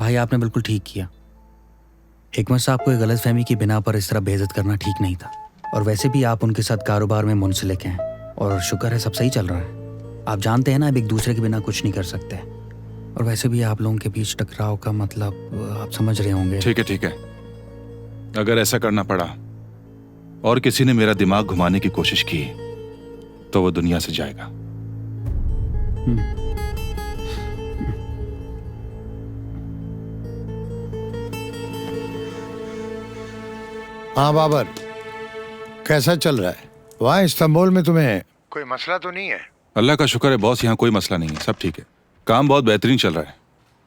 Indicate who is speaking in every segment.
Speaker 1: भाई आपने बिल्कुल ठीक किया। हिकमत साहब को गलतफहमी की बिना पर इस तरह बेइज्जत करना ठीक नहीं था। और वैसे भी आप उनके साथ कारोबार में मुंसलिक हैं और शुक्र है सब सही चल रहा है। आप जानते हैं ना, अब एक दूसरे के बिना कुछ नहीं कर सकते। और वैसे भी आप लोगों के बीच टकराव का मतलब आप समझ रहे होंगे।
Speaker 2: ठीक है, अगर ऐसा करना पड़ा और किसी ने मेरा दिमाग घुमाने की कोशिश की तो वो दुनिया से जाएगा।
Speaker 3: हाँ बाबर, कैसा चल रहा है वहाँ इस्तांबुल में? तुम्हें कोई मसला तो नहीं है?
Speaker 2: अल्लाह का शुक्र है बॉस, यहाँ कोई मसला नहीं है, सब ठीक है। काम बहुत बेहतरीन चल रहा है।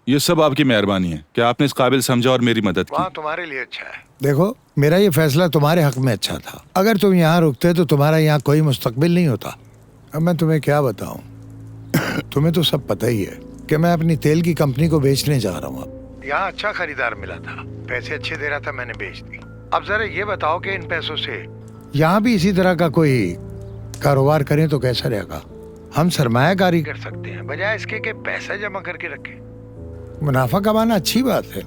Speaker 2: ये सब आपकी मेहरबानी है कि आपने इस काबिल समझा और मेरी मदद की।
Speaker 3: वहाँ तुम्हारे लिए अच्छा है। देखो, मेरा ये फैसला तुम्हारे हक में अच्छा था। अगर तुम यहाँ रुकते तो तुम्हारा यहाँ कोई मुस्तकबिल नहीं होता। अब मैं तुम्हें क्या बताऊँ तुम्हें तो सब पता ही है कि मैं अपनी तेल की कंपनी को बेचने जा रहा हूँ। यहाँ अच्छा खरीदार मिला था, पैसे अच्छे दे रहा था, मैंने बेच दी। अब जरा ये बताओ कि इन पैसों से यहाँ भी इसी तरह का कोई कारोबार करें तो कैसा रहेगा? हम सरमायाकारी कर सकते हैं बजाय इसके कि पैसा जमा करके रखें। मुनाफा कमाना अच्छी बात है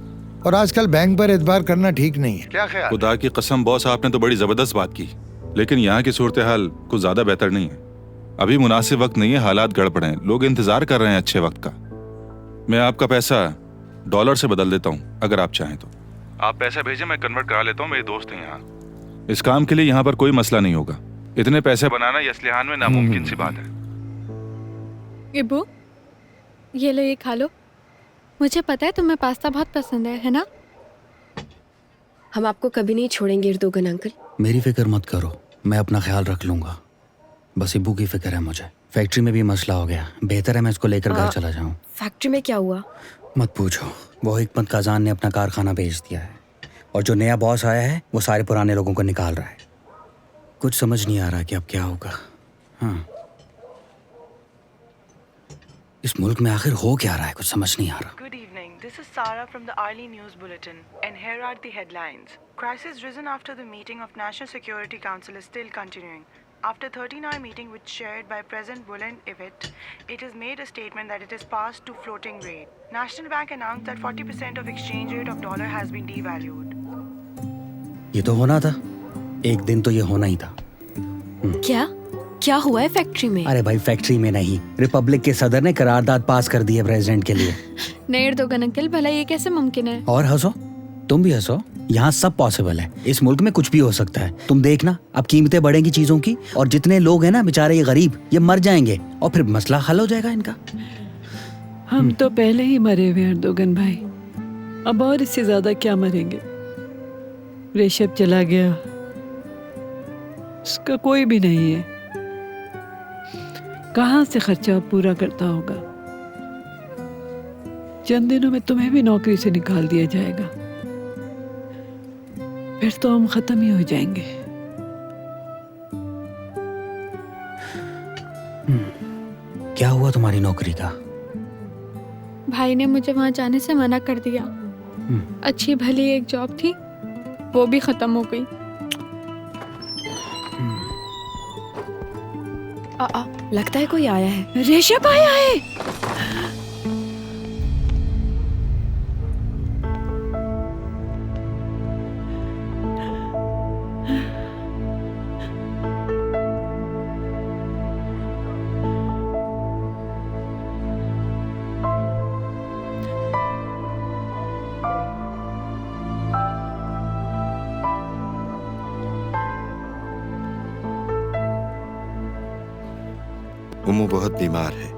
Speaker 3: और आजकल बैंक पर एतबार करना ठीक नहीं है। क्या ख्याल?
Speaker 2: खुदा की कसम बॉस, आपने तो बड़ी जबरदस्त बात की, लेकिन यहाँ की सूरत हाल कुछ ज्यादा बेहतर नहीं है। अभी मुनासिब वक्त नहीं है, हालात गड़बड़ हैं, लोग इंतजार कर रहे हैं अच्छे वक्त का। मैं आपका पैसा डॉलर से बदल देता हूँ, अगर आप चाहें तो। आप पैसा भेजें, मैं कन्वर्ट करा लेता हूँ, मेरे दोस्त हैं यहाँ। इस काम के लिए यहाँ पर कोई मसला नहीं होगा। इतने पैसे बनाना यसलिहान में नामुमकिन सी बात है।
Speaker 4: इब्बू, ये लो, ये खा लो। मुझे पता है तुम्हें पास्ता बहुत पसंद है ना?
Speaker 5: हम आपको कभी नहीं छोड़ेंगे इर्दोगन अंकल।
Speaker 1: मेरी फिक्र मत करो, मैं अपना ख्याल रख लूंगा। बस इब्बू की फिक्र है मुझे। फैक्ट्री में भी मसला हो गया, बेहतर है मैं इसको लेकर घर चला जाऊं।
Speaker 5: फैक्ट्री में क्या हुआ?
Speaker 1: मत पूछो, वो हिकमत काजान ने अपना कारखाना बेच दिया है और जो नया बॉस आया है वो सारे पुराने लोगों को निकाल रहा है। कुछ समझ नहीं आ रहा कि अब क्या होगा। हाँ, इस मुल्क में आखिर हो क्या रहा है, कुछ समझ नहीं आ रहा।
Speaker 6: Good evening. This is Sarah from the Arli News Bulletin, and here are the headlines. Crisis risen after the meeting of National Security Council is still continuing. After 13-hour meeting which chaired by President Bülent Ecevit, it has made a statement that it is passed to floating rate. National Bank announced that 40% of exchange rate of dollar has been devalued.
Speaker 1: ये तो होना था, एक दिन तो ये होना ही था।
Speaker 5: क्या हुआ है फैक्ट्री में?
Speaker 1: अरे भाई, फैक्ट्री में नहीं, रिपब्लिक के सदर ने करारदाद पास कर दी है प्रेसिडेंट के लिए।
Speaker 4: नहीं इर्दोगन अंकल, भला ये कैसे मुमकिन है?
Speaker 1: और हंसो, तुम भी हंसो, यहाँ सब पॉसिबल है। इस मुल्क में कुछ भी हो सकता है। तुम देखना, अब कीमतें बढ़ेंगी चीजों की और जितने लोग हैं ना बेचारे ये गरीब, ये मर जाएंगे और फिर मसला हल हो जाएगा इनका।
Speaker 7: हम तो पहले ही मरे हुए हैं दोगन भाई, अब और इससे ज्यादा क्या मरेंगे। ऋषभ चला गया, उसका कोई भी नहीं है, कहाँ से खर्चा पूरा करता होगा। चंद दिनों में तुम्हें भी नौकरी से निकाल दिया जाएगा, फिर तो हम खत्म ही हो जाएंगे।
Speaker 1: क्या हुआ तुम्हारी नौकरी का?
Speaker 4: भाई ने मुझे वहाँ जाने से मना कर दिया। अच्छी भली एक जॉब थी, वो भी खत्म हो गई।
Speaker 5: लगता है कोई आया है।
Speaker 4: ऋषभ आया है।
Speaker 8: उम्मू बहुत बीमार है,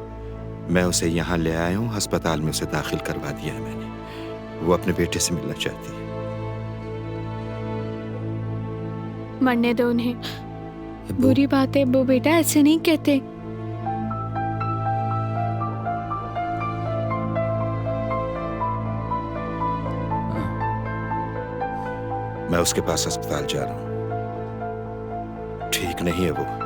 Speaker 8: मैं उसे यहाँ ले आया हूँ, अस्पताल में उसे दाखिल करवा दिया है मैंने। वो अपने बेटे से मिलना चाहती है।
Speaker 4: मरने दो उन्हें। बुरी बात है वो, बेटा ऐसे नहीं कहते।
Speaker 8: मैं उसके पास अस्पताल जा रहा हूँ, ठीक नहीं है वो।